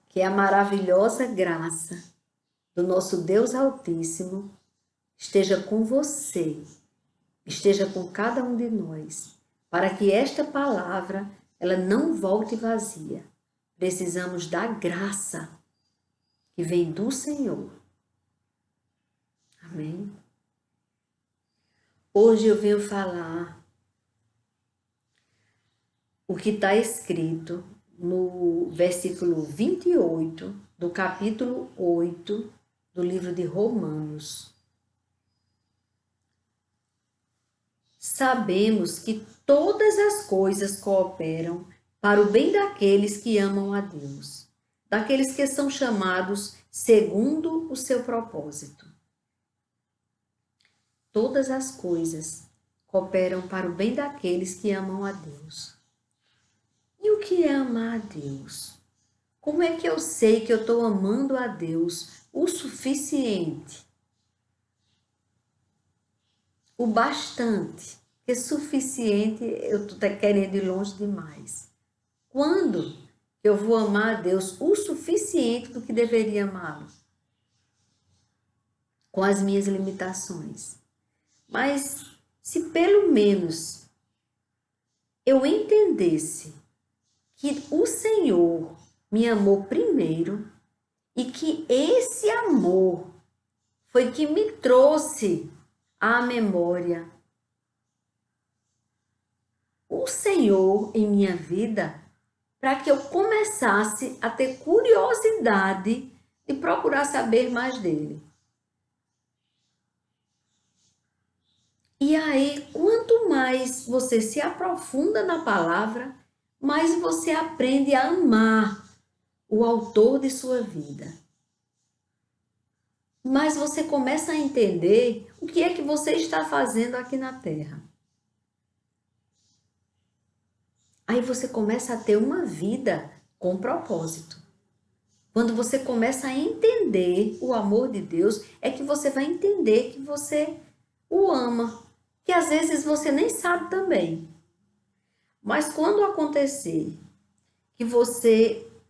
Que a maravilhosa graça do nosso Deus Altíssimo esteja com você, esteja com cada um de nós, para que esta palavra ela não volte vazia. Precisamos da graça que vem do Senhor. Amém? Hoje eu venho falar o que está escrito no versículo 28 do capítulo 8 do livro de Romanos. Sabemos que todas as coisas cooperam para o bem daqueles que amam a Deus, daqueles que são chamados segundo o seu propósito. Todas as coisas cooperam para o bem daqueles que amam a Deus. E o que é amar a Deus? Como é que eu sei que eu estou amando a Deus o suficiente? O bastante. Porque suficiente eu estou querendo ir longe demais. Quando eu vou amar a Deus o suficiente do que deveria amá-lo? Com as minhas limitações. Mas se pelo menos eu entendesse que o Senhor me amou primeiro e que esse amor foi que me trouxe à memória o Senhor em minha vida, para que eu começasse a ter curiosidade de procurar saber mais dele. E aí, quanto mais você se aprofunda na palavra, mais você aprende a amar o autor de sua vida. Mas você começa a entender o que é que você está fazendo aqui na Terra. Aí você começa a ter uma vida com propósito. Quando você começa a entender o amor de Deus, é que você vai entender que você o ama. Que às vezes você nem sabe também. Mas quando acontecer que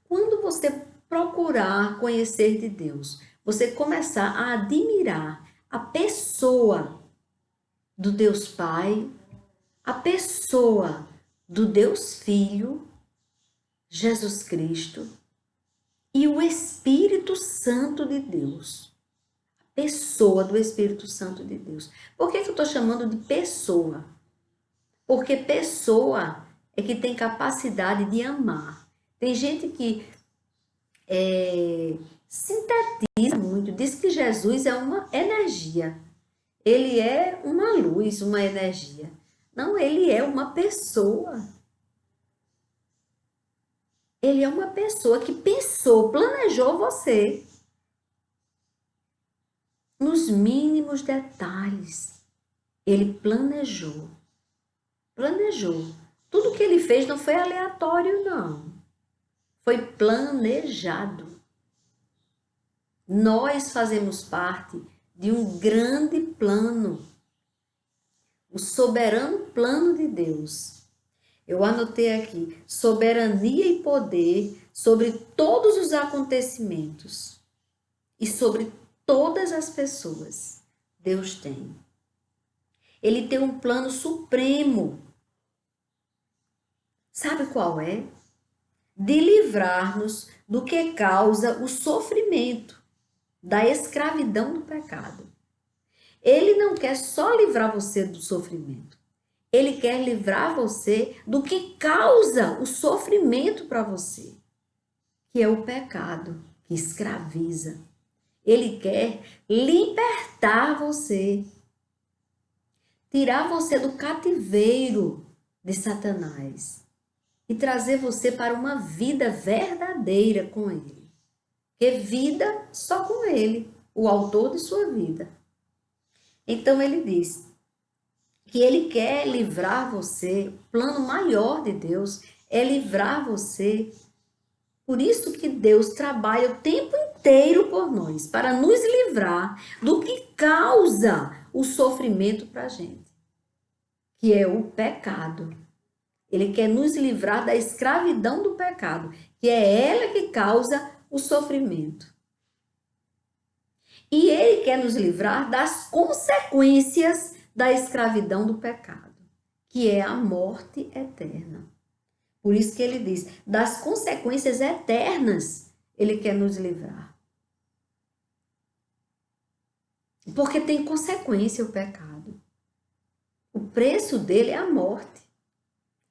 quando você procurar conhecer de Deus, você começar a admirar a pessoa do Deus Pai, a pessoa do Deus Filho, Jesus Cristo, e o Espírito Santo de Deus. A pessoa do Espírito Santo de Deus. Por que eu estou chamando de pessoa? Porque pessoa é que tem capacidade de amar. Tem gente que sintetiza muito, diz que Jesus é uma energia. Ele é uma luz, uma energia. Não, ele é uma pessoa. Ele é uma pessoa que pensou, planejou você. Nos mínimos detalhes. Ele planejou. Planejou. Tudo que ele fez não foi aleatório, não. Foi planejado. Nós fazemos parte de um grande plano. O soberano plano de Deus. Eu anotei aqui, soberania e poder sobre todos os acontecimentos e sobre todas as pessoas. Deus tem. Ele tem um plano supremo. Sabe qual é? De livrar-nos do que causa o sofrimento, da escravidão do pecado. Ele não quer só livrar você do sofrimento. Ele quer livrar você do que causa o sofrimento para você, que é o pecado, que escraviza. Ele quer libertar você, tirar você do cativeiro de Satanás e trazer você para uma vida verdadeira com ele. Porque vida só com ele, o autor de sua vida. Então ele diz que ele quer livrar você, o plano maior de Deus é livrar você. Por isso que Deus trabalha o tempo inteiro por nós, para nos livrar do que causa o sofrimento para a gente, que é o pecado. Ele quer nos livrar da escravidão do pecado, que é ela que causa o sofrimento. E ele quer nos livrar das consequências da escravidão do pecado, que é a morte eterna. Por isso que ele diz, das consequências eternas, ele quer nos livrar. Porque tem consequência o pecado. O preço dele é a morte.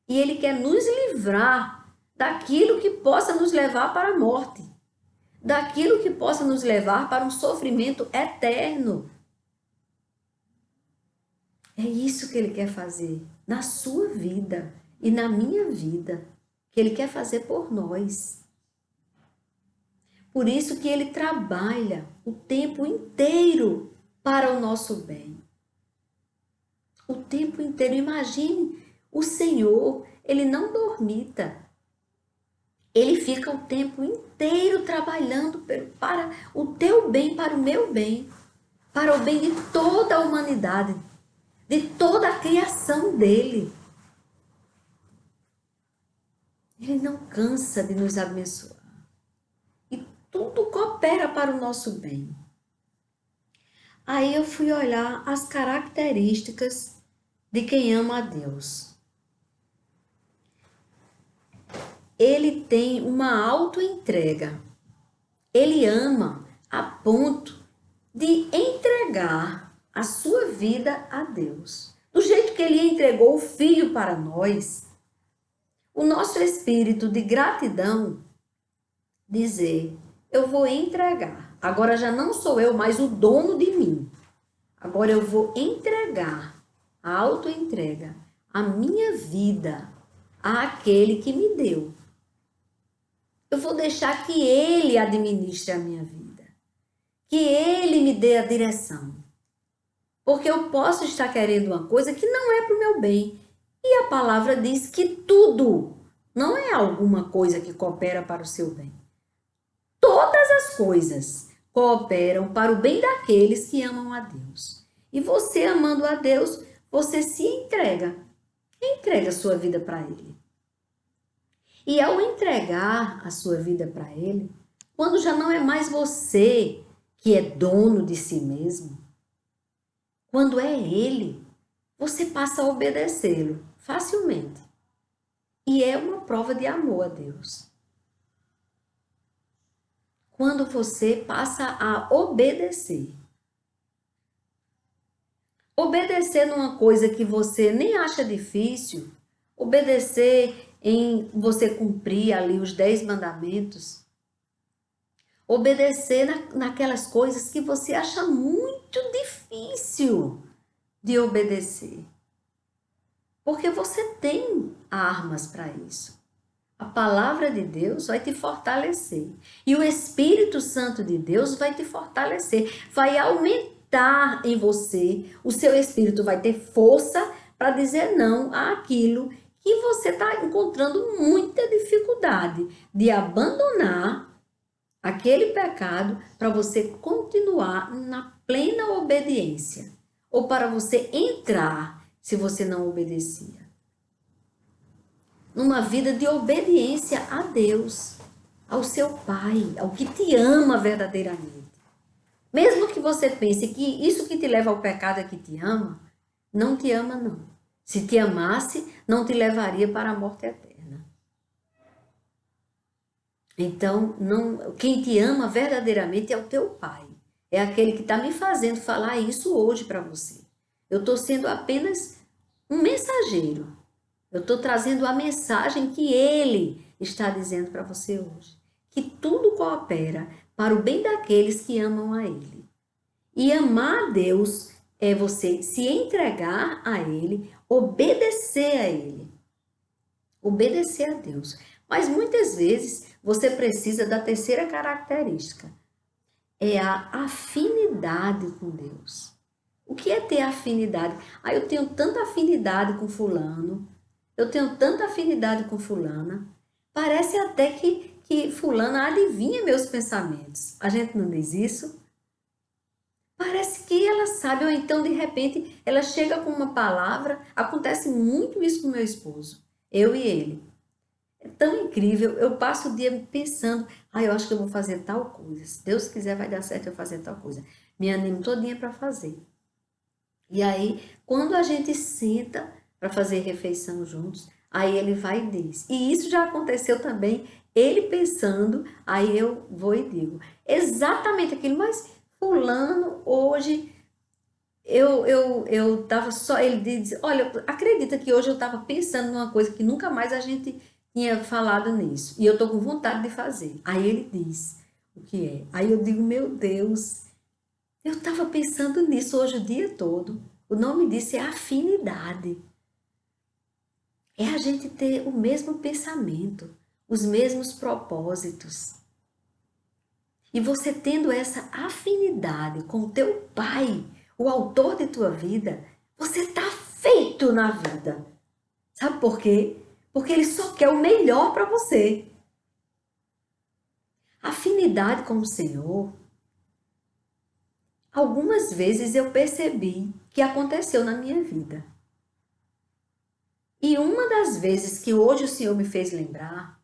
E ele quer nos livrar daquilo que possa nos levar para a morte. Daquilo que possa nos levar para um sofrimento eterno. É isso que ele quer fazer na sua vida e na minha vida, que ele quer fazer por nós. Por isso que ele trabalha o tempo inteiro para o nosso bem. O tempo inteiro. Imagine o Senhor, ele não dormita. Ele fica o tempo inteiro trabalhando para o teu bem, para o meu bem, para o bem de toda a humanidade, de toda a criação dele. Ele não cansa de nos abençoar. E tudo coopera para o nosso bem. Aí eu fui olhar as características de quem ama a Deus. Ele tem uma autoentrega. Ele ama a ponto de entregar a sua vida a Deus. Do jeito que ele entregou o Filho para nós, o nosso espírito de gratidão dizer, eu vou entregar. Agora já não sou eu mais o dono de mim. Agora eu vou entregar, a autoentrega, a minha vida àquele que me deu. Eu vou deixar que ele administre a minha vida. Que ele me dê a direção. Porque eu posso estar querendo uma coisa que não é para o meu bem. E a palavra diz que tudo não é alguma coisa que coopera para o seu bem. Todas as coisas cooperam para o bem daqueles que amam a Deus. E você amando a Deus, você se entrega. Entrega a sua vida para ele. E ao entregar a sua vida para ele, quando já não é mais você que é dono de si mesmo, quando é ele, você passa a obedecê-lo facilmente. E é uma prova de amor a Deus. Quando você passa a obedecer. Obedecer numa coisa que você nem acha difícil, obedecer em você cumprir ali os 10 mandamentos, obedecer naquelas coisas que você acha muito difícil de obedecer. Porque você tem armas para isso. A palavra de Deus vai te fortalecer. E o Espírito Santo de Deus vai te fortalecer. Vai aumentar em você. O seu espírito vai ter força para dizer não àquilo que você está encontrando muita dificuldade de abandonar aquele pecado para você continuar na plena obediência. Ou para você entrar se você não obedecia. Numa vida de obediência a Deus, ao seu Pai, ao que te ama verdadeiramente. Mesmo que você pense que isso que te leva ao pecado é que te ama, não te ama não. Se te amasse, não te levaria para a morte eterna. Então, quem te ama verdadeiramente é o teu Pai. É aquele que está me fazendo falar isso hoje para você. Eu estou sendo apenas um mensageiro. Eu estou trazendo a mensagem que ele está dizendo para você hoje. Que tudo coopera para o bem daqueles que amam a ele. E amar a Deus é você se entregar a ele, obedecer a ele. Obedecer a Deus. Mas muitas vezes você precisa da terceira característica. É a afinidade com Deus. O que é ter afinidade? Eu tenho tanta afinidade com fulano. Eu tenho tanta afinidade com fulana. Parece até que fulana adivinha meus pensamentos. A gente não diz isso? Parece que ela sabe, ou então de repente ela chega com uma palavra. Acontece muito isso com meu esposo, eu e ele. É tão incrível. Eu passo o dia pensando, eu acho que eu vou fazer tal coisa. Se Deus quiser, vai dar certo eu fazer tal coisa. Me animo todinha para fazer. E aí, quando a gente senta para fazer refeição juntos, aí ele vai e diz. E isso já aconteceu também, ele pensando, aí eu vou e digo. Exatamente aquilo, mas fulano, hoje eu tava só, ele diz, olha, acredita que hoje eu tava pensando numa coisa que nunca mais a gente tinha falado nisso. E eu tô com vontade de fazer. Aí ele diz o que é. Aí eu digo, meu Deus, eu estava pensando nisso hoje o dia todo. O nome disso é afinidade. É a gente ter o mesmo pensamento, os mesmos propósitos. E você tendo essa afinidade com o teu pai, o autor de tua vida, você está feito na vida. Sabe por quê? Porque ele só quer o melhor para você. Afinidade com o Senhor. Algumas vezes eu percebi que aconteceu na minha vida. E uma das vezes que hoje o Senhor me fez lembrar,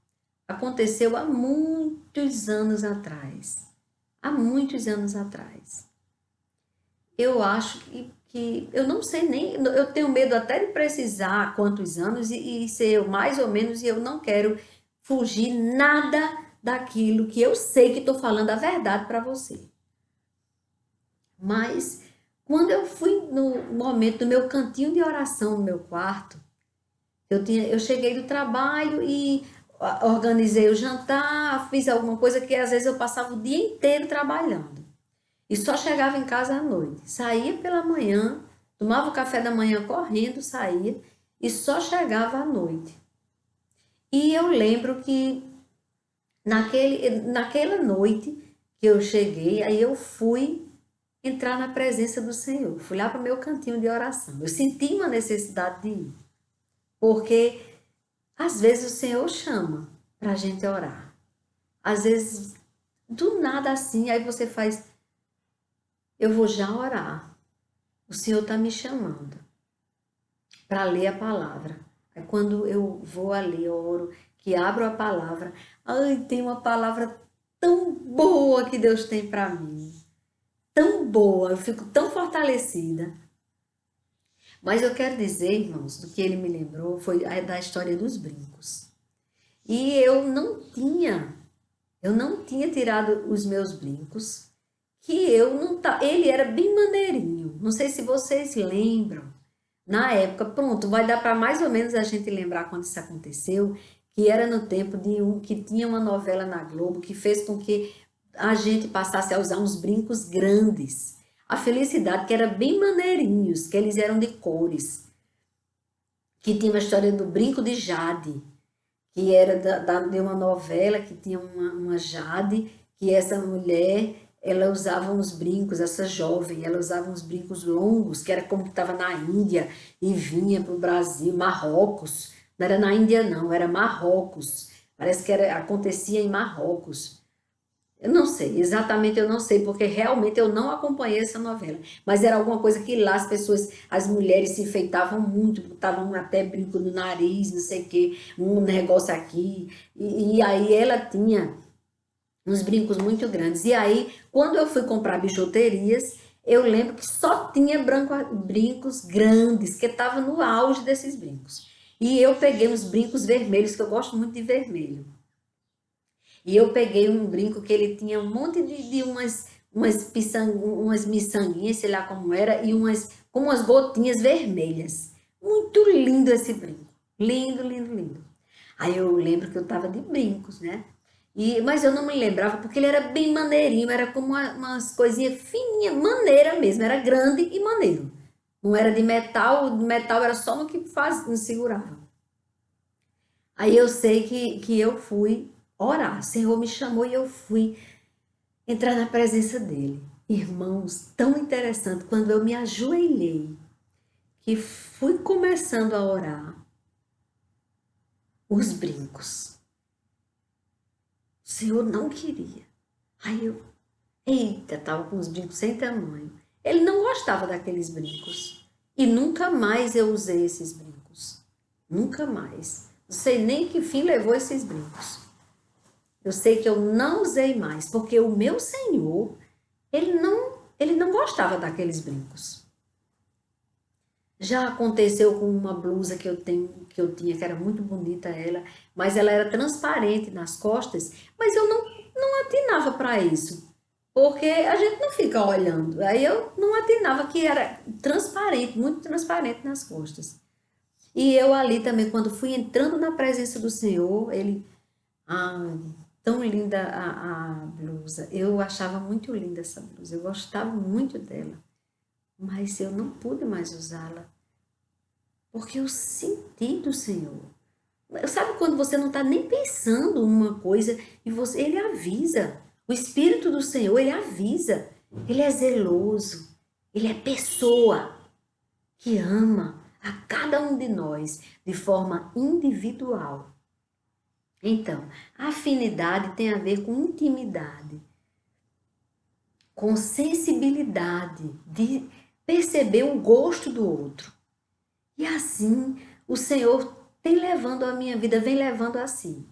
aconteceu há muitos anos atrás. Há muitos anos atrás. Eu acho que eu não sei nem, eu tenho medo até de precisar quantos anos e ser mais ou menos, e eu não quero fugir nada daquilo que eu sei que estou falando a verdade para você. Mas quando eu fui no momento do meu cantinho de oração no meu quarto, eu cheguei do trabalho e organizei o jantar, fiz alguma coisa que às vezes eu passava o dia inteiro trabalhando. E só chegava em casa à noite. Saía pela manhã, tomava o café da manhã correndo, saía e só chegava à noite. E eu lembro que naquela noite que eu cheguei, aí eu fui entrar na presença do Senhor. Fui lá para o meu cantinho de oração. Eu senti uma necessidade de ir. Porque às vezes o Senhor chama para a gente orar. Às vezes, do nada assim, aí você faz, eu vou já orar. O Senhor está me chamando para ler a palavra. Aí quando eu vou ali, eu oro, que abro a palavra, tem uma palavra tão boa que Deus tem para mim. Tão boa, eu fico tão fortalecida. Mas eu quero dizer, irmãos, do que ele me lembrou foi da história dos brincos. E eu não tinha tirado os meus brincos, que eu não tá, ele era bem maneirinho. Não sei se vocês lembram. Na época, pronto, vai dar para mais ou menos a gente lembrar quando isso aconteceu, que era no tempo de que tinha uma novela na Globo que fez com que a gente passasse a usar uns brincos grandes. A Felicidade, que era bem maneirinhos, que eles eram de cores, que tinha uma história do brinco de Jade, que era de uma novela que tinha uma Jade, que essa mulher, ela usava uns brincos, essa jovem, ela usava uns brincos longos, que era como que estava na Índia e vinha para o Brasil, Marrocos. Não era na Índia não, era Marrocos. Parece que acontecia em Marrocos. Eu não sei, exatamente eu não sei, porque realmente eu não acompanhei essa novela. Mas era alguma coisa que lá as pessoas, as mulheres se enfeitavam muito, botavam até brinco no nariz, não sei o quê, um negócio aqui. E aí ela tinha uns brincos muito grandes. E aí, quando eu fui comprar bijuterias, eu lembro que só tinha brincos grandes, que estava no auge desses brincos. E eu peguei uns brincos vermelhos, que eu gosto muito de vermelho. E eu peguei um brinco que ele tinha um monte de umas miçanguinhas, sei lá como era, e com umas gotinhas vermelhas. Muito lindo esse brinco. Lindo, lindo, lindo. Aí eu lembro que eu tava de brincos, né? Mas eu não me lembrava porque ele era bem maneirinho, era como umas coisinhas fininhas, maneira mesmo, era grande e maneiro. Não era de metal era só no que no segurava. Aí eu sei que eu fui orar. O Senhor me chamou e eu fui entrar na presença dele. Irmãos, tão interessante, quando eu me ajoelhei, que fui começando a orar, os brincos. O Senhor não queria. Aí eu, eita, tava com os brincos sem tamanho. Ele não gostava daqueles brincos. E nunca mais eu usei esses brincos. Nunca mais. Não sei nem que fim levou esses brincos. Eu sei que eu não usei mais, porque o meu Senhor, ele não gostava daqueles brincos. Já aconteceu com uma blusa que eu tinha, que era muito bonita ela, mas ela era transparente nas costas, mas eu não atinava para isso, porque a gente não fica olhando. Aí eu não atinava que era transparente, muito transparente nas costas. E eu ali também, quando fui entrando na presença do Senhor, ele, ah, tão linda a blusa. Eu achava muito linda essa blusa, eu gostava muito dela, mas eu não pude mais usá-la. Porque eu senti do Senhor. Sabe quando você não está nem pensando numa coisa e ele avisa. O Espírito do Senhor, ele avisa. Ele é zeloso. Ele é pessoa que ama a cada um de nós de forma individual. Então, a afinidade tem a ver com intimidade, com sensibilidade de perceber o gosto do outro. E assim, o Senhor tem levando a minha vida, vem levando assim.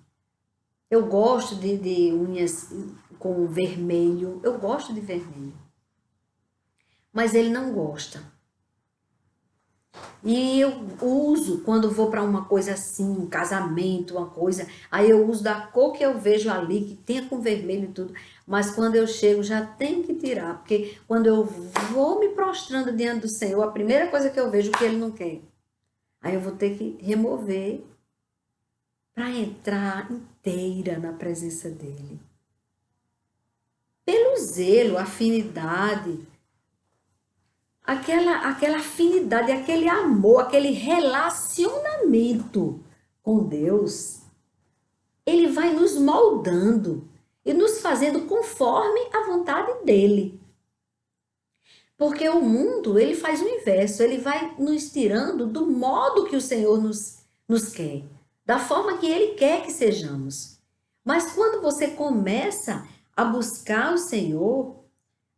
Eu gosto de unhas com vermelho, eu gosto de vermelho. Mas ele não gosta. E eu uso quando vou para uma coisa assim, um casamento, uma coisa, aí eu uso da cor que eu vejo ali, que tenha com vermelho e tudo. Mas quando eu chego já tenho que tirar, porque quando eu vou me prostrando diante do Senhor, a primeira coisa que eu vejo é que ele não quer. Aí eu vou ter que remover para entrar inteira na presença dele. Pelo zelo, afinidade, aquela afinidade, aquele amor, aquele relacionamento com Deus, ele vai nos moldando e nos fazendo conforme a vontade dele. Porque o mundo, ele faz o inverso, ele vai nos tirando do modo que o Senhor nos quer, da forma que ele quer que sejamos. Mas quando você começa a buscar o Senhor,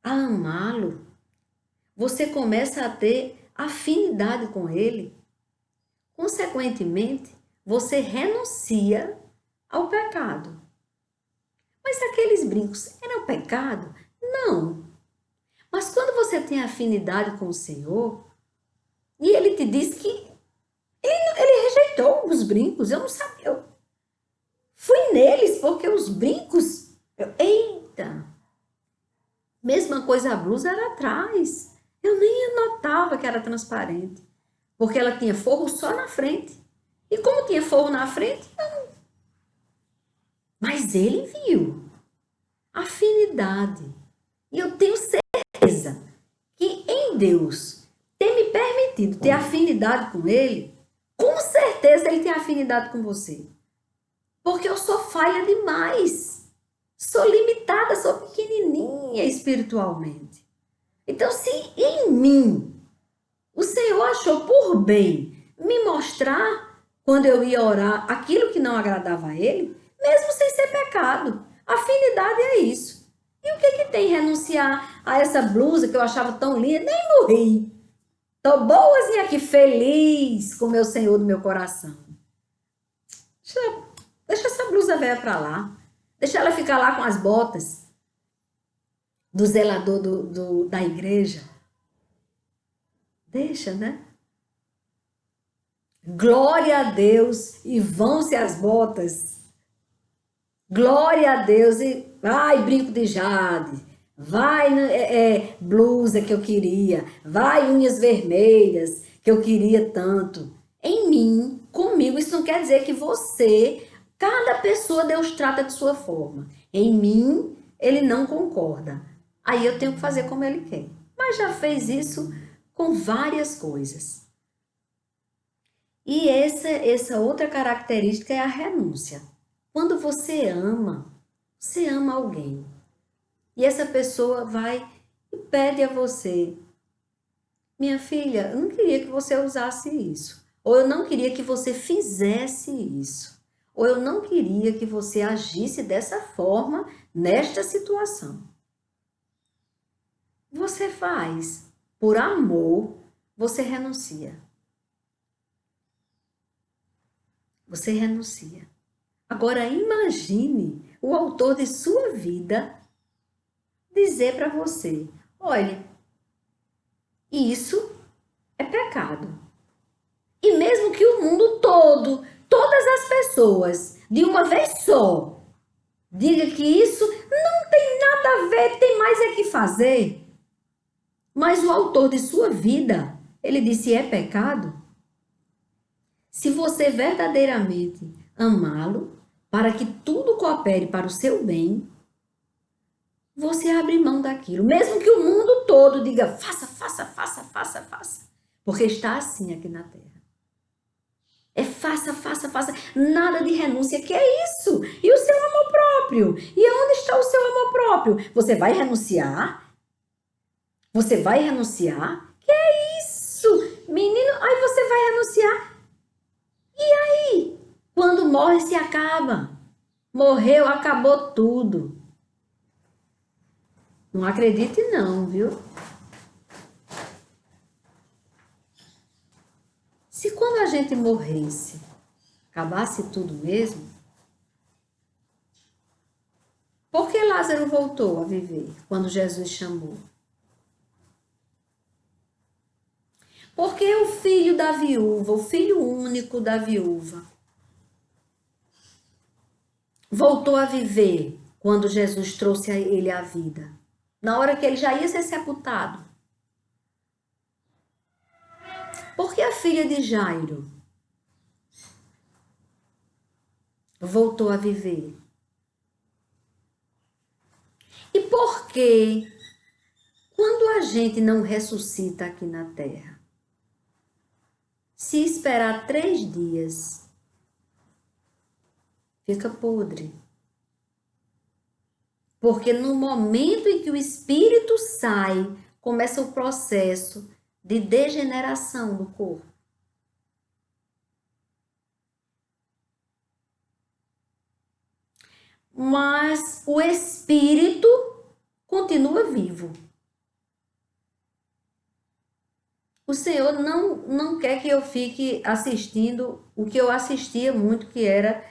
a amá-lo, você começa a ter afinidade com ele. Consequentemente, você renuncia ao pecado. Mas aqueles brincos eram pecado? Não. Mas quando você tem afinidade com o Senhor, e ele te diz que ele rejeitou os brincos, eu não sabia. Eu fui neles porque os brincos. Eita! Mesma coisa, a blusa era atrás. Eu nem notava que era transparente. Porque ela tinha forro só na frente. E como tinha forro na frente, não. Mas ele viu. Afinidade. E eu tenho certeza que em Deus ter me permitido ter afinidade com ele, com certeza ele tem afinidade com você. Porque eu sou falha demais. Sou limitada, sou pequenininha espiritualmente. Então, se em mim o Senhor achou por bem me mostrar, quando eu ia orar, aquilo que não agradava a Ele, mesmo sem ser pecado, afinidade é isso. E o que tem renunciar a essa blusa que eu achava tão linda? Nem morri. Tô boazinha aqui, feliz com o meu Senhor no meu coração. Deixa essa blusa velha pra lá. Deixa ela ficar lá com as botas do zelador da igreja. Deixa, né? Glória a Deus e vão-se as botas. Glória a Deus e vai brinco de jade. Vai blusa que eu queria. Vai unhas vermelhas que eu queria tanto. Em mim, comigo, isso não quer dizer que você, cada pessoa Deus trata de sua forma. Em mim, ele não concorda. Aí eu tenho que fazer como ele quer. Mas já fez isso com várias coisas. E essa outra característica é a renúncia. Quando você ama alguém. E essa pessoa vai e pede a você: minha filha, eu não queria que você usasse isso. Ou eu não queria que você fizesse isso. Ou eu não queria que você agisse dessa forma nesta situação. Você faz. Por amor, você renuncia. você renuncia. Agora imagine o autor de sua vida dizer para você: olha, isso é pecado. E mesmo que o mundo todo, todas as pessoas, de uma vez só, diga que isso não tem nada a ver, tem mais é que fazer. Mas o autor de sua vida, ele disse: é pecado. Se você verdadeiramente amá-lo, para que tudo coopere para o seu bem, você abre mão daquilo. Mesmo que o mundo todo diga: faça, faça, faça, faça, faça. Porque está assim aqui na terra. É faça, faça, faça. Nada de renúncia. Que é isso? E o seu amor próprio? E onde está o seu amor próprio? Você vai renunciar? Você vai renunciar? Que é isso? Menino, aí você vai renunciar. E aí? Quando morre, se acaba. Morreu, acabou tudo. Não acredite não, viu? Se quando a gente morresse, acabasse tudo mesmo, por que Lázaro voltou a viver quando Jesus chamou? Porque o filho da viúva, o filho único da viúva, voltou a viver quando Jesus trouxe a ele a vida. Na hora que ele já ia ser sepultado. Porque a filha de Jairo voltou a viver. E por que, quando a gente não ressuscita aqui na terra, se esperar 3 dias, fica podre? Porque no momento em que o espírito sai, começa o processo de degeneração do corpo. Mas o espírito continua vivo. O Senhor não quer que eu fique assistindo o que eu assistia muito, que era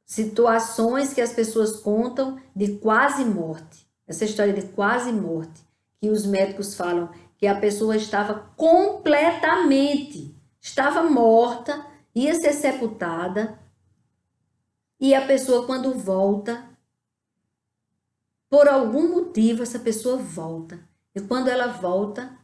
situações que as pessoas contam de quase morte. Essa história de quase morte, que os médicos falam que a pessoa estava morta, ia ser sepultada, e a pessoa, quando volta, por algum motivo, essa pessoa volta. E quando ela volta,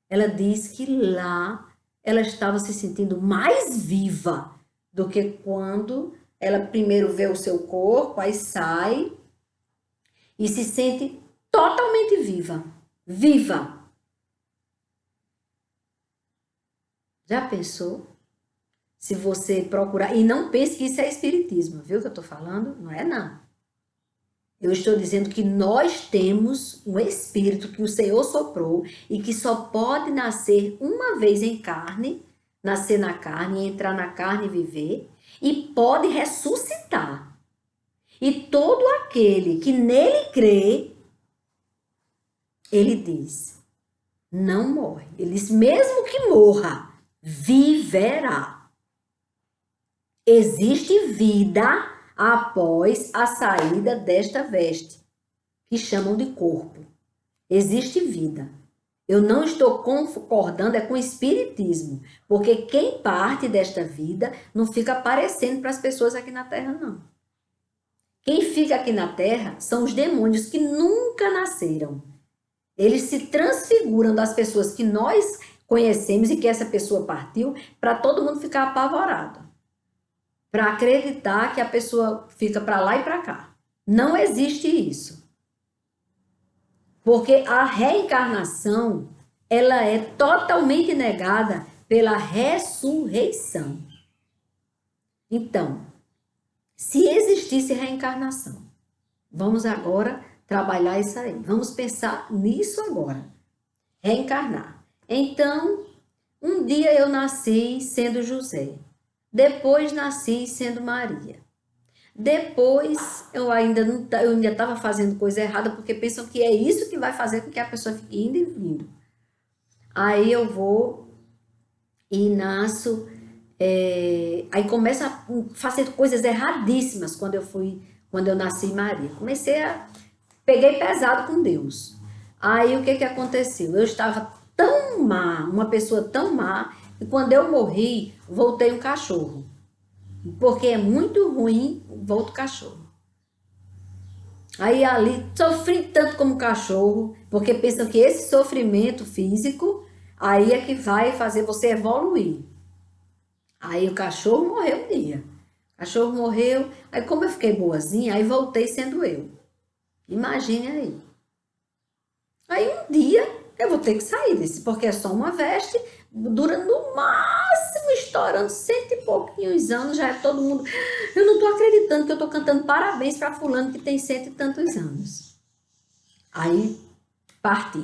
ela diz que lá ela estava se sentindo mais viva do que quando ela primeiro vê o seu corpo, aí sai e se sente totalmente viva. Viva! Já pensou? Se você procurar, e não pense que isso é espiritismo, viu que eu tô falando? Não é não. Eu estou dizendo que nós temos um espírito que o Senhor soprou e que só pode nascer uma vez em carne, nascer na carne, entrar na carne e viver, e pode ressuscitar. E todo aquele que nele crê, ele diz, não morre. Ele diz, mesmo que morra, viverá. Existe vida após a saída desta veste, que chamam de corpo. Existe vida. Eu não estou concordando com o espiritismo, porque quem parte desta vida não fica aparecendo para as pessoas aqui na Terra, não. Quem fica aqui na Terra são os demônios que nunca nasceram. Eles se transfiguram das pessoas que nós conhecemos e que essa pessoa partiu, para todo mundo ficar apavorado. Para acreditar que a pessoa fica para lá e para cá. Não existe isso. Porque a reencarnação, ela é totalmente negada pela ressurreição. Então, se existisse reencarnação, vamos agora trabalhar isso aí. Vamos pensar nisso agora. Reencarnar. Então, um dia eu nasci sendo José. Depois nasci sendo Maria. Depois eu ainda estava fazendo coisa errada, porque pensam que é isso que vai fazer com que a pessoa fique indo e vindo. Aí eu vou e nasço, aí começo a fazer coisas erradíssimas quando eu nasci em Maria. Peguei pesado com Deus. Aí o que que aconteceu? Eu estava tão má, uma pessoa tão má, e quando eu morri, voltei um cachorro. Porque é muito ruim, volta o cachorro. Aí ali sofri tanto como cachorro, porque pensam que esse sofrimento físico aí é que vai fazer você evoluir. Aí o cachorro morreu um dia. O cachorro morreu, aí como eu fiquei boazinha, aí voltei sendo eu. Imagine aí. Aí um dia eu vou ter que sair desse, porque é só uma veste, dura no máximo, estourando 100 e pouquinhos anos, já é todo mundo. Eu não tô acreditando que eu tô cantando parabéns para fulano que tem 100 e tantos anos. Aí parti.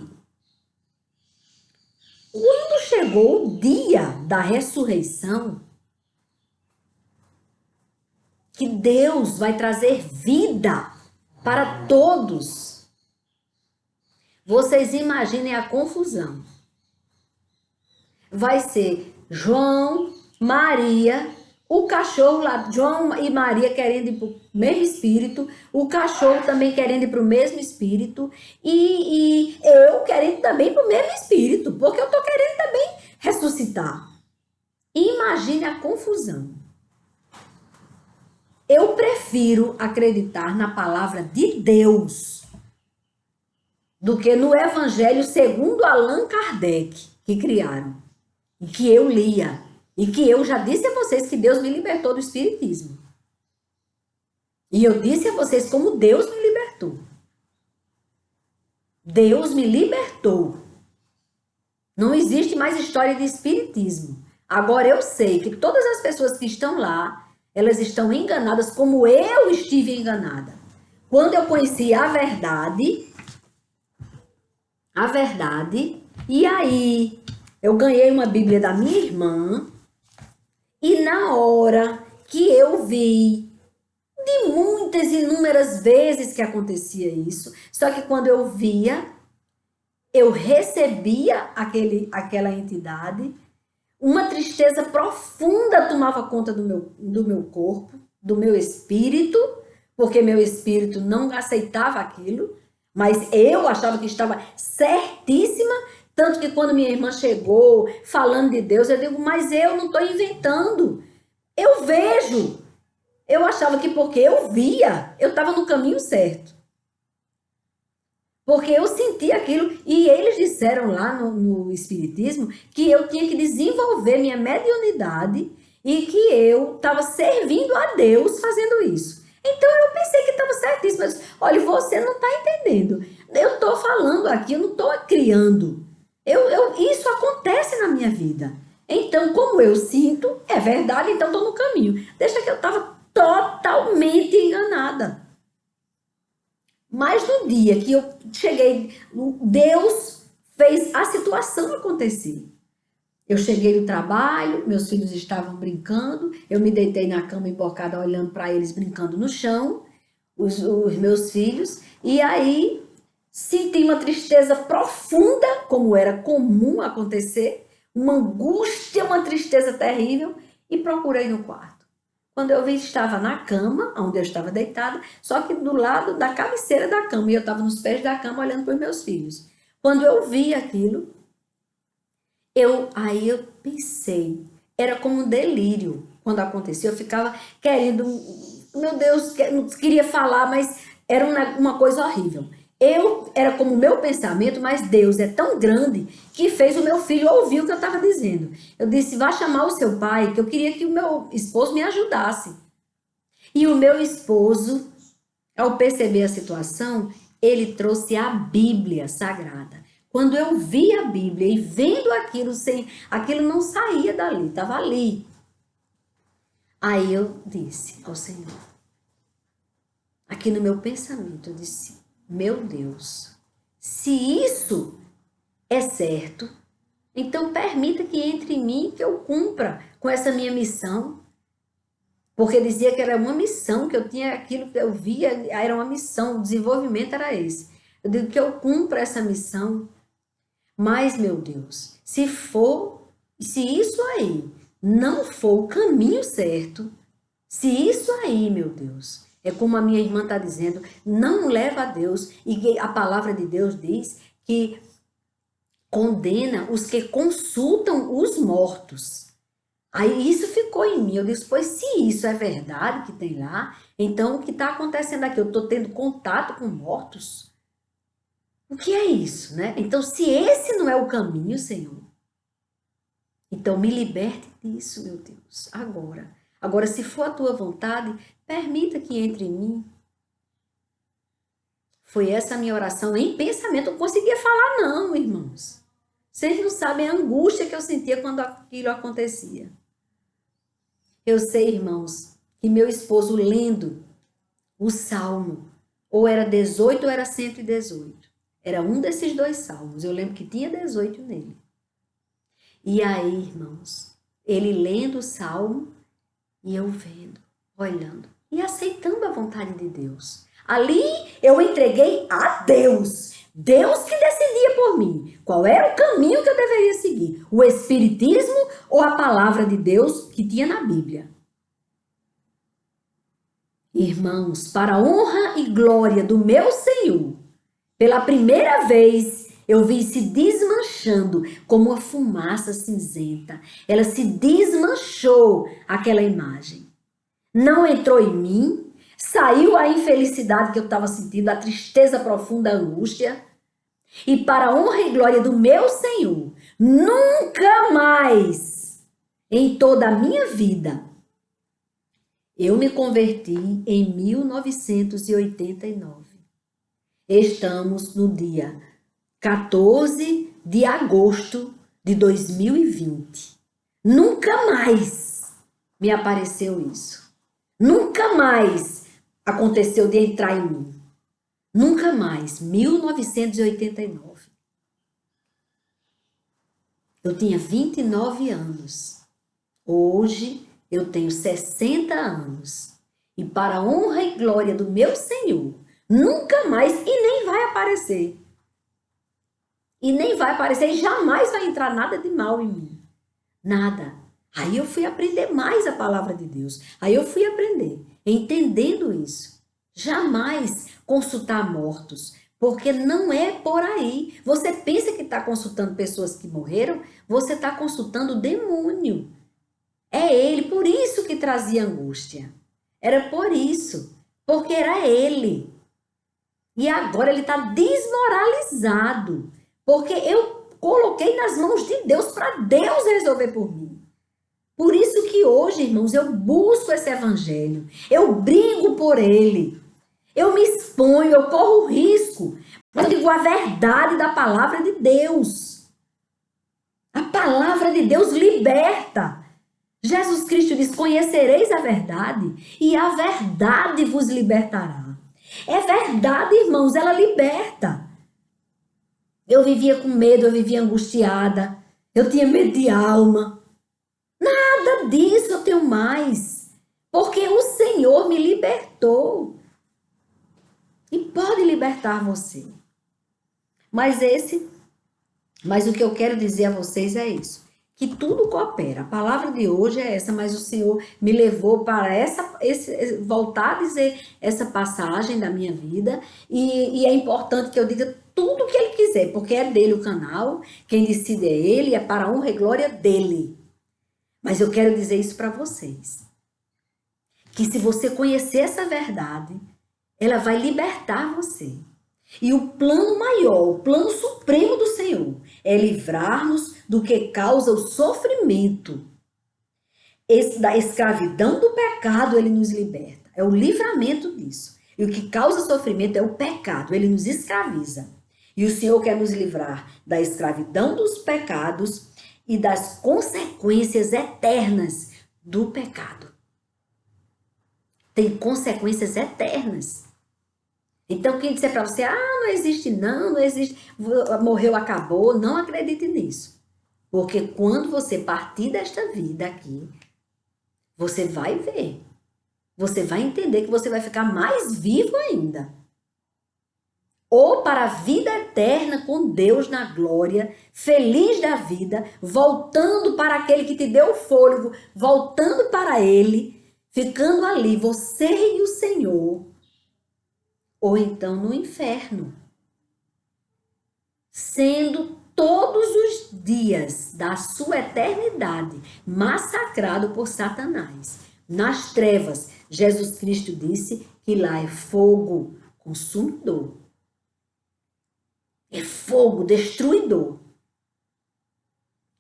Quando chegou o dia da ressurreição, que Deus vai trazer vida para todos, vocês imaginem a confusão. Vai ser João, Maria, o cachorro lá, João e Maria querendo ir para o mesmo espírito, o cachorro também querendo ir para o mesmo espírito, e eu querendo também para o mesmo espírito, porque eu estou querendo também ressuscitar. Imagine a confusão. Eu prefiro acreditar na palavra de Deus do que no Evangelho segundo Allan Kardec, que criaram, e que eu lia, e que eu já disse a vocês que Deus me libertou do espiritismo. E eu disse a vocês como Deus me libertou. Deus me libertou. Não existe mais história de espiritismo. Agora eu sei que todas as pessoas que estão lá, elas estão enganadas como eu estive enganada. Quando eu conheci a verdade, e aí eu ganhei uma Bíblia da minha irmã, e na hora que eu vi, de muitas, inúmeras vezes que acontecia isso, só que quando eu via, eu recebia aquela entidade, uma tristeza profunda tomava conta do meu corpo, do meu espírito, porque meu espírito não aceitava aquilo, mas eu achava que estava certíssima, tanto que quando minha irmã chegou falando de Deus, eu digo, mas eu não estou inventando, eu vejo. Eu achava que porque eu via, eu estava no caminho certo. Porque eu senti aquilo, e eles disseram lá no Espiritismo que eu tinha que desenvolver minha mediunidade e que eu estava servindo a Deus fazendo isso. Então eu pensei que estava certíssimo. Mas, olha, você não está entendendo. Eu estou falando aqui, eu não estou criando. Isso acontece na minha vida. Então, como eu sinto, é verdade, então estou no caminho. Deixa que eu estava totalmente enganada. Mas no dia que eu cheguei, Deus fez a situação acontecer. Eu cheguei no trabalho, meus filhos estavam brincando, eu me deitei na cama emborcada olhando para eles brincando no chão, os meus filhos, e aí senti uma tristeza profunda, como era comum acontecer, uma angústia, uma tristeza terrível, e procurei no quarto. Quando eu vi, estava na cama, onde eu estava deitada, só que do lado da cabeceira da cama, e eu estava nos pés da cama olhando para os meus filhos. Quando eu vi aquilo, aí eu pensei, era como um delírio quando acontecia, eu ficava querendo, meu Deus, não queria falar, mas era uma coisa horrível. Era como o meu pensamento, mas Deus é tão grande que fez o meu filho ouvir o que eu estava dizendo. Eu disse, vá chamar o seu pai, que eu queria que o meu esposo me ajudasse. E o meu esposo, ao perceber a situação, ele trouxe a Bíblia Sagrada. Quando eu vi a Bíblia e vendo aquilo não saía dali, estava ali. Aí eu disse ao Senhor, aqui no meu pensamento, eu disse, meu Deus, se isso é certo, então permita que entre em mim, que eu cumpra com essa minha missão. Porque dizia que era uma missão, que eu tinha aquilo que eu via, era uma missão, o desenvolvimento era esse. Eu digo que eu cumpra essa missão. Mas, meu Deus, se for se isso aí não for o caminho certo, se isso aí, meu Deus, é como a minha irmã está dizendo, não leva a Deus, e a palavra de Deus diz que condena os que consultam os mortos. Aí isso ficou em mim. Eu disse, pois se isso é verdade que tem lá, então o que está acontecendo aqui? Eu estou tendo contato com mortos? O que é isso, né? Então, se esse não é o caminho, Senhor, então me liberte disso, meu Deus, agora. Agora, se for a tua vontade, permita que entre em mim. Foi essa a minha oração em pensamento. Eu não conseguia falar, não, irmãos. Vocês não sabem a angústia que eu sentia quando aquilo acontecia. Eu sei, irmãos, que meu esposo lendo o salmo, ou era 18 ou era 118. Era um desses dois salmos. Eu lembro que tinha 18 nele. E aí, irmãos, ele lendo o salmo e eu vendo, olhando e aceitando a vontade de Deus. Ali eu entreguei a Deus. Deus que decidia por mim. Qual era o caminho que eu deveria seguir? O Espiritismo ou a palavra de Deus que tinha na Bíblia? Irmãos, para a honra e glória do meu Senhor, pela primeira vez eu vi se desmanchando como uma fumaça cinzenta. Ela se desmanchou, aquela imagem. Não entrou em mim, saiu a infelicidade que eu estava sentindo, a tristeza profunda, a angústia. E para a honra e glória do meu Senhor, nunca mais, em toda a minha vida, eu me converti em 1989. Estamos no dia 14 de agosto de 2020. Nunca mais me apareceu isso. Nunca mais aconteceu de entrar em mim. Nunca mais. 1989. Eu tinha 29 anos. Hoje eu tenho 60 anos. E para a honra e glória do meu Senhor, nunca mais e nem vai aparecer. E nem vai aparecer e jamais vai entrar nada de mal em mim. Nada. Aí eu fui aprender mais a palavra de Deus. Aí eu fui aprender, entendendo isso. Jamais consultar mortos, porque não é por aí. Você pensa que está consultando pessoas que morreram, você está consultando o demônio. É ele, por isso que trazia angústia. Era por isso, porque era ele. E agora ele está desmoralizado, porque eu coloquei nas mãos de Deus para Deus resolver por mim. Por isso que hoje, irmãos, eu busco esse evangelho, eu brigo por ele, eu me exponho, eu corro risco, eu digo a verdade da palavra de Deus. A palavra de Deus liberta. Jesus Cristo diz, conhecereis a verdade e a verdade vos libertará. É verdade, irmãos, ela liberta. Eu vivia com medo, eu vivia angustiada, eu tinha medo de alma. Nada disso eu tenho mais, porque o Senhor me libertou. E pode libertar você. Mas o que eu quero dizer a vocês é isso, que tudo coopera. A palavra de hoje é essa, mas o Senhor me levou para voltar a dizer essa passagem da minha vida, e é importante que eu diga tudo o que Ele quiser, porque é dele o canal, quem decide é Ele, é para a honra e glória dele. Mas eu quero dizer isso para vocês, que se você conhecer essa verdade, ela vai libertar você. E o plano maior, o plano supremo do Senhor é livrar-nos do que causa o sofrimento. Da escravidão do pecado, ele nos liberta. É o livramento disso. E o que causa sofrimento é o pecado, ele nos escraviza. E o Senhor quer nos livrar da escravidão dos pecados e das consequências eternas do pecado. Tem consequências eternas. Então, quem disser para você, não existe não existe, morreu, acabou, não acredite nisso. Porque quando você partir desta vida aqui, você vai ver, você vai entender que você vai ficar mais vivo ainda. ou para a vida eterna com Deus na glória, feliz da vida, voltando para aquele que te deu o fôlego, voltando para ele, ficando ali, você e o Senhor, ou então no inferno, sendo todos os dias da sua eternidade massacrado por Satanás. Nas trevas, Jesus Cristo disse que lá é fogo consumidor. É fogo destruidor.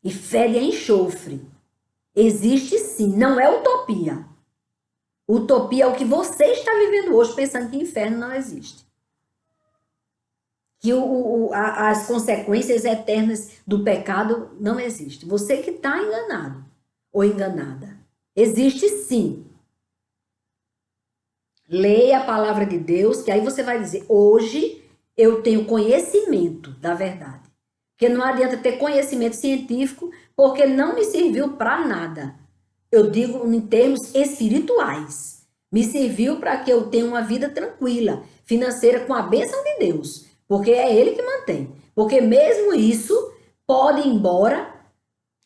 E fede a enxofre. Existe sim, não é utopia. Utopia é o que você está vivendo hoje pensando que inferno não existe. Que as consequências eternas do pecado não existem. Você que está enganado ou enganada. Existe sim. Leia a palavra de Deus, que aí você vai dizer, hoje eu tenho conhecimento da verdade. Porque não adianta ter conhecimento científico, porque não me serviu para nada. Eu digo em termos espirituais. Me serviu para que eu tenha uma vida tranquila, financeira, com a bênção de Deus. Porque é Ele que mantém. Porque mesmo isso, pode ir embora,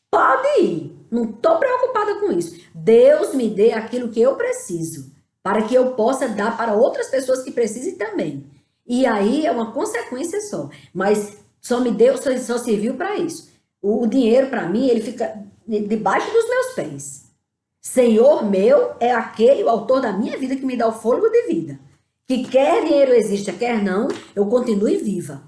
pode ir. Não estou preocupada com isso. Deus me dê aquilo que eu preciso, para que eu possa dar para outras pessoas que precisem também. E aí é uma consequência só. Mas só me deu, só serviu para isso. O dinheiro, para mim, ele fica debaixo dos meus pés. Senhor meu é aquele, o autor da minha vida, que me dá o fôlego de vida. Que quer dinheiro exista, quer não, eu continue viva.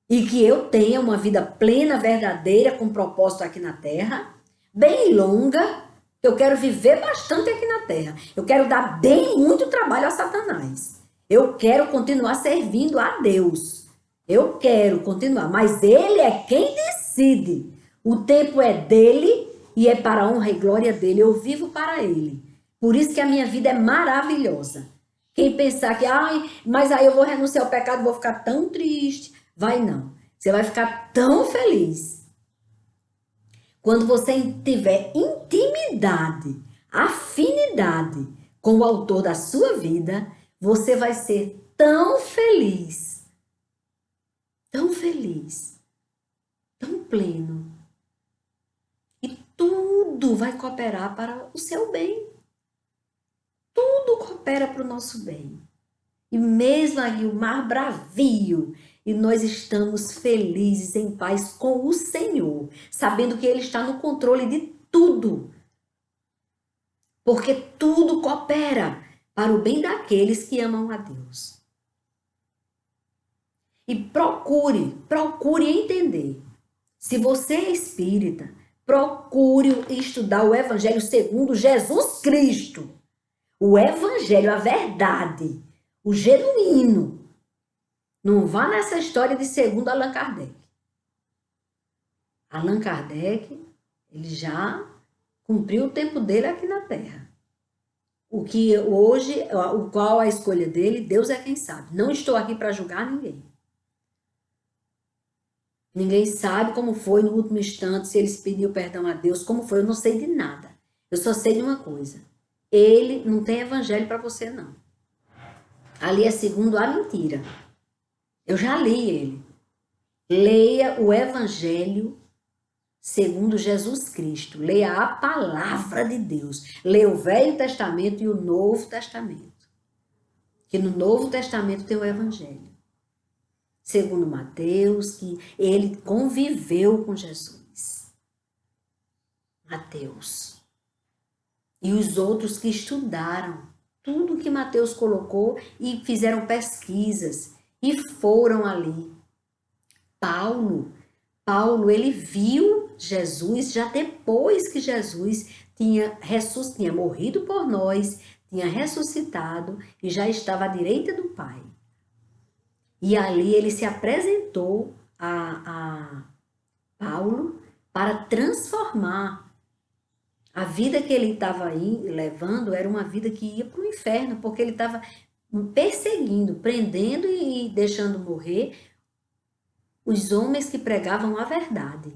E que eu tenha uma vida plena, verdadeira, com propósito aqui na Terra, bem longa. Eu quero viver bastante aqui na Terra. Eu quero dar bem muito trabalho a Satanás. Eu quero continuar servindo a Deus. Eu quero continuar, mas Ele é quem decide. O tempo é dele e é para a honra e glória dele. Eu vivo para Ele. Por isso que a minha vida é maravilhosa. Quem pensar que, mas aí eu vou renunciar ao pecado, vou ficar tão triste. Vai não. Você vai ficar tão feliz. Quando você tiver intimidade, afinidade com o autor da sua vida, você vai ser tão feliz, tão pleno. E tudo vai cooperar para o seu bem. Tudo coopera para o nosso bem. E mesmo aí o mar bravio, e nós estamos felizes, em paz com o Senhor, sabendo que Ele está no controle de tudo. Porque tudo coopera para o bem daqueles que amam a Deus. E procure entender. Se você é espírita, procure estudar o Evangelho segundo Jesus Cristo. O Evangelho, a verdade, o genuíno. Não vá nessa história de segundo Allan Kardec. Allan Kardec, ele já cumpriu o tempo dele aqui na Terra. O que hoje, qual a escolha dele, Deus é quem sabe. Não estou aqui para julgar ninguém. Ninguém sabe como foi no último instante, se ele pediu perdão a Deus, como foi, eu não sei de nada. Eu só sei de uma coisa. Ele não tem evangelho para você, não. Ali é segundo a mentira. Eu já li ele. Leia o Evangelho segundo Jesus Cristo. Leia a palavra de Deus. Leia o Velho Testamento e o Novo Testamento. Que no Novo Testamento tem o Evangelho. Segundo Mateus, que ele conviveu com Jesus. Mateus. E os outros que estudaram tudo que Mateus colocou e fizeram pesquisas e foram ali. Paulo, ele viu Jesus já depois que Jesus tinha morrido por nós, tinha ressuscitado e já estava à direita do Pai. E ali ele se apresentou a Paulo para transformar. A vida que ele estava levando era uma vida que ia para o inferno, porque ele estava perseguindo, prendendo e deixando morrer os homens que pregavam a verdade.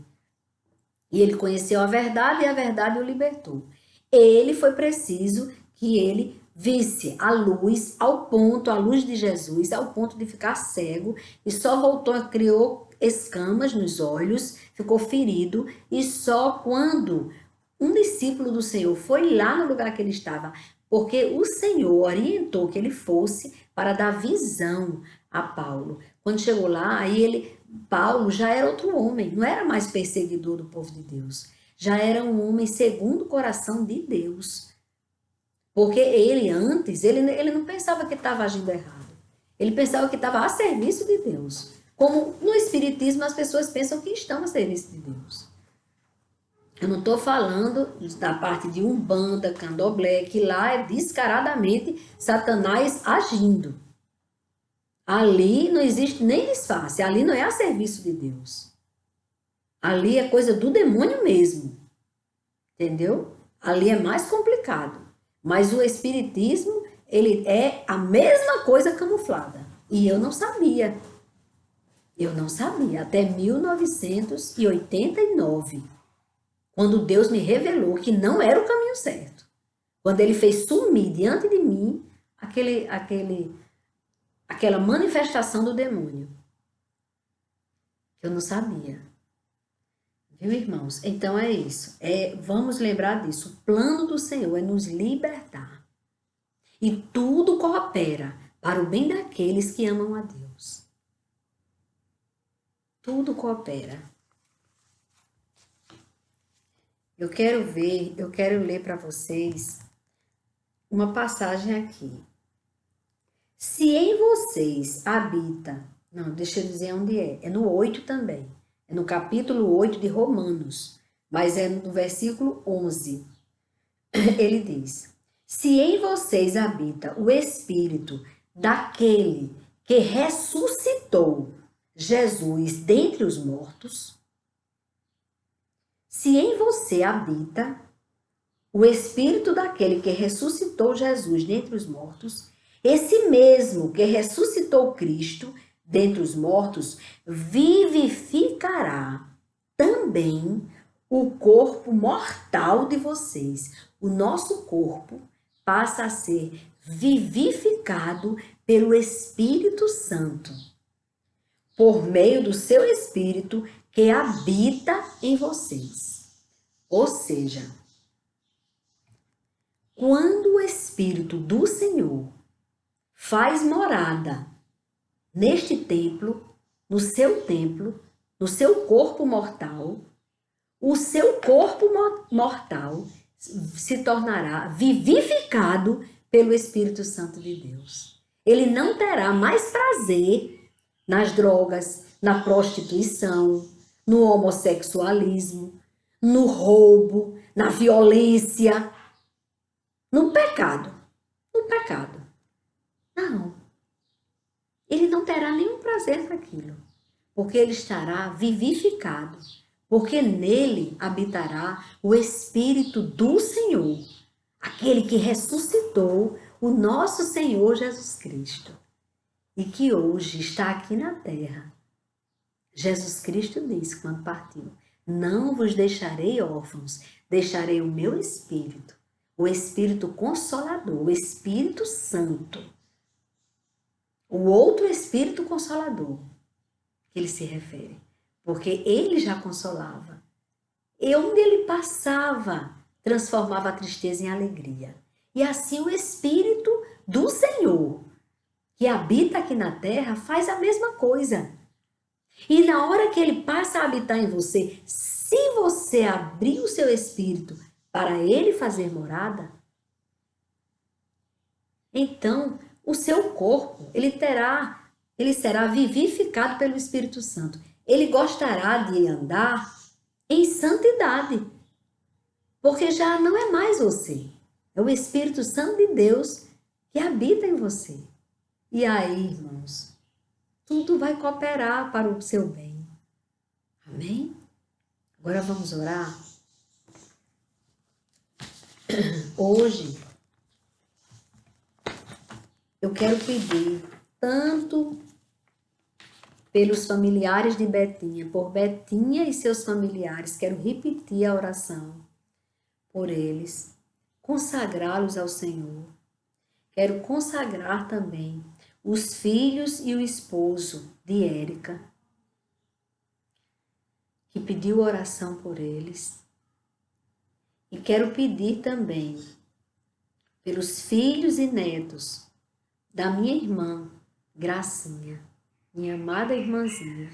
E ele conheceu a verdade e a verdade o libertou. Ele foi preciso que ele visse a luz a luz de Jesus, ao ponto de ficar cego, e só voltou, criou escamas nos olhos, ficou ferido, e só quando um discípulo do Senhor foi lá no lugar que ele estava, porque o Senhor orientou que ele fosse para dar visão a Paulo. Quando chegou lá, Paulo já era outro homem, não era mais perseguidor do povo de Deus, já era um homem segundo o coração de Deus. Porque ele antes, ele não pensava que estava agindo errado. Ele pensava que estava a serviço de Deus. Como no Espiritismo as pessoas pensam que estão a serviço de Deus. Eu não estou falando da parte de Umbanda, Candomblé, que lá é descaradamente Satanás agindo. Ali não existe nem disfarce, ali não é a serviço de Deus. Ali é coisa do demônio mesmo. Entendeu? Ali é mais complicado. Mas o Espiritismo, ele é a mesma coisa camuflada. E eu não sabia. Eu não sabia. Até 1989. Quando Deus me revelou que não era o caminho certo. Quando ele fez sumir diante de mim aquela manifestação do demônio. Eu não sabia. Viu, irmãos? Então é isso. Vamos lembrar disso. O plano do Senhor é nos libertar. E tudo coopera para o bem daqueles que amam a Deus. Tudo coopera. Eu quero ler para vocês uma passagem aqui. Se em vocês habita... Não, deixa eu dizer onde é. É no 8 também. É no capítulo 8 de Romanos, mas é no versículo 11. Ele diz: se em vocês habita o Espírito daquele que ressuscitou Jesus dentre os mortos, se em você habita o Espírito daquele que ressuscitou Jesus dentre os mortos, esse mesmo que ressuscitou Cristo dentre os mortos, vivificará também o corpo mortal de vocês. O nosso corpo passa a ser vivificado pelo Espírito Santo, por meio do seu Espírito que habita em vocês. Ou seja, quando o Espírito do Senhor faz morada neste templo, no seu corpo mortal, o seu corpo mortal se tornará vivificado pelo Espírito Santo de Deus. Ele não terá mais prazer nas drogas, na prostituição, no homossexualismo, no roubo, na violência, no pecado. No pecado. Não. Ele não terá nenhum prazer naquilo, porque ele estará vivificado, porque nele habitará o Espírito do Senhor, aquele que ressuscitou o nosso Senhor Jesus Cristo e que hoje está aqui na terra. Jesus Cristo disse quando partiu: não vos deixarei órfãos, deixarei o meu Espírito, o Espírito Consolador, o Espírito Santo. O outro Espírito Consolador, que ele se refere, porque ele já consolava. E onde ele passava, transformava a tristeza em alegria. E assim o Espírito do Senhor, que habita aqui na terra, faz a mesma coisa. E na hora que ele passa a habitar em você, se você abrir o seu Espírito para ele fazer morada, então o seu corpo, ele será vivificado pelo Espírito Santo. Ele gostará de andar em santidade, porque já não é mais você. É o Espírito Santo de Deus que habita em você. E aí, irmãos, tudo vai cooperar para o seu bem. Amém? Agora vamos orar. Hoje, eu quero pedir tanto pelos familiares de Betinha, por Betinha e seus familiares, quero repetir a oração por eles, consagrá-los ao Senhor, quero consagrar também os filhos e o esposo de Érica, que pediu oração por eles. E quero pedir também pelos filhos e netos da minha irmã, Gracinha, minha amada irmãzinha,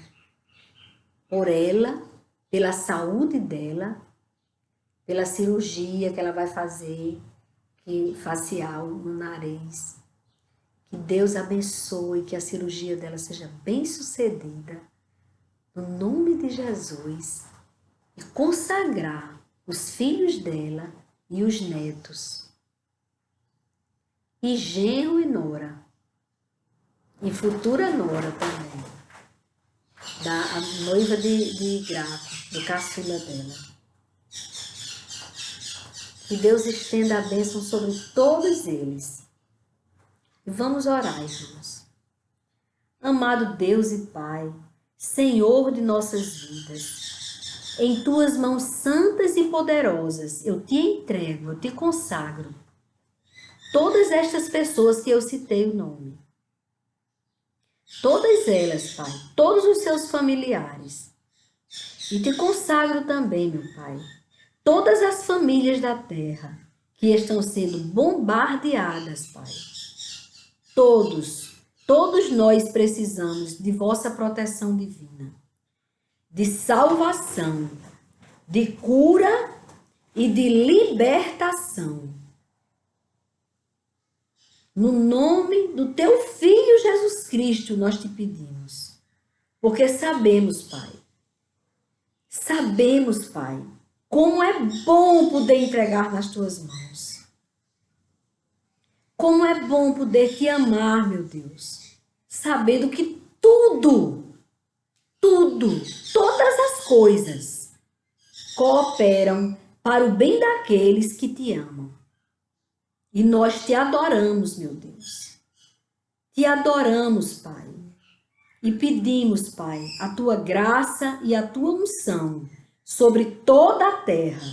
por ela, pela saúde dela, pela cirurgia que ela vai fazer, facial no nariz. Que Deus abençoe, que a cirurgia dela seja bem sucedida, no nome de Jesus, e consagrar os filhos dela e os netos, e genro e nora, e futura nora também, a noiva de Graco, do caçula dela. Que Deus estenda a bênção sobre todos eles. E vamos orar, irmãos. Amado Deus e Pai, Senhor de nossas vidas, em tuas mãos santas e poderosas, eu te entrego, eu te consagro todas estas pessoas que eu citei o nome. Todas elas, Pai, todos os seus familiares. E te consagro também, meu Pai, todas as famílias da terra que estão sendo bombardeadas, Pai. Todos nós precisamos de vossa proteção divina, de salvação, de cura e de libertação. No nome do teu Filho Jesus Cristo nós te pedimos, porque sabemos, Pai, como é bom poder entregar nas tuas mãos. Como é bom poder te amar, meu Deus, sabendo que todas as coisas cooperam para o bem daqueles que te amam. E nós te adoramos, meu Deus. Te adoramos, Pai. E pedimos, Pai, a tua graça e a tua unção sobre toda a terra.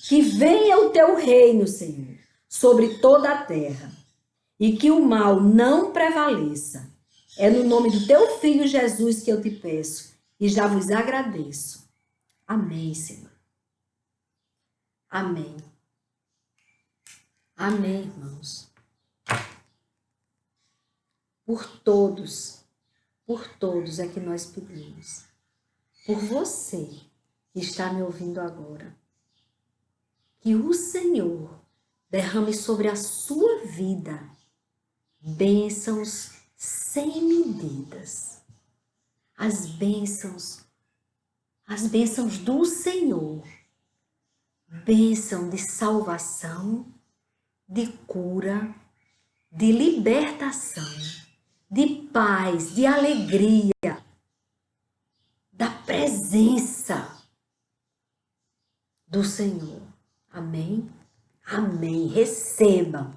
Que venha o teu reino, Senhor, sobre toda a terra. E que o mal não prevaleça. É no nome do teu Filho Jesus que eu te peço. E já vos agradeço. Amém, Senhor. Amém. Amém, irmãos. Por todos é que nós pedimos. Por você que está me ouvindo agora. Que o Senhor derrame sobre a sua vida bênçãos sem medidas. As bênçãos do Senhor. Bênção de salvação, de cura, de libertação, de paz, de alegria, da presença do Senhor. Amém? Amém. Recebam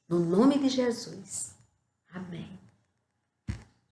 no nome de Jesus. Amém.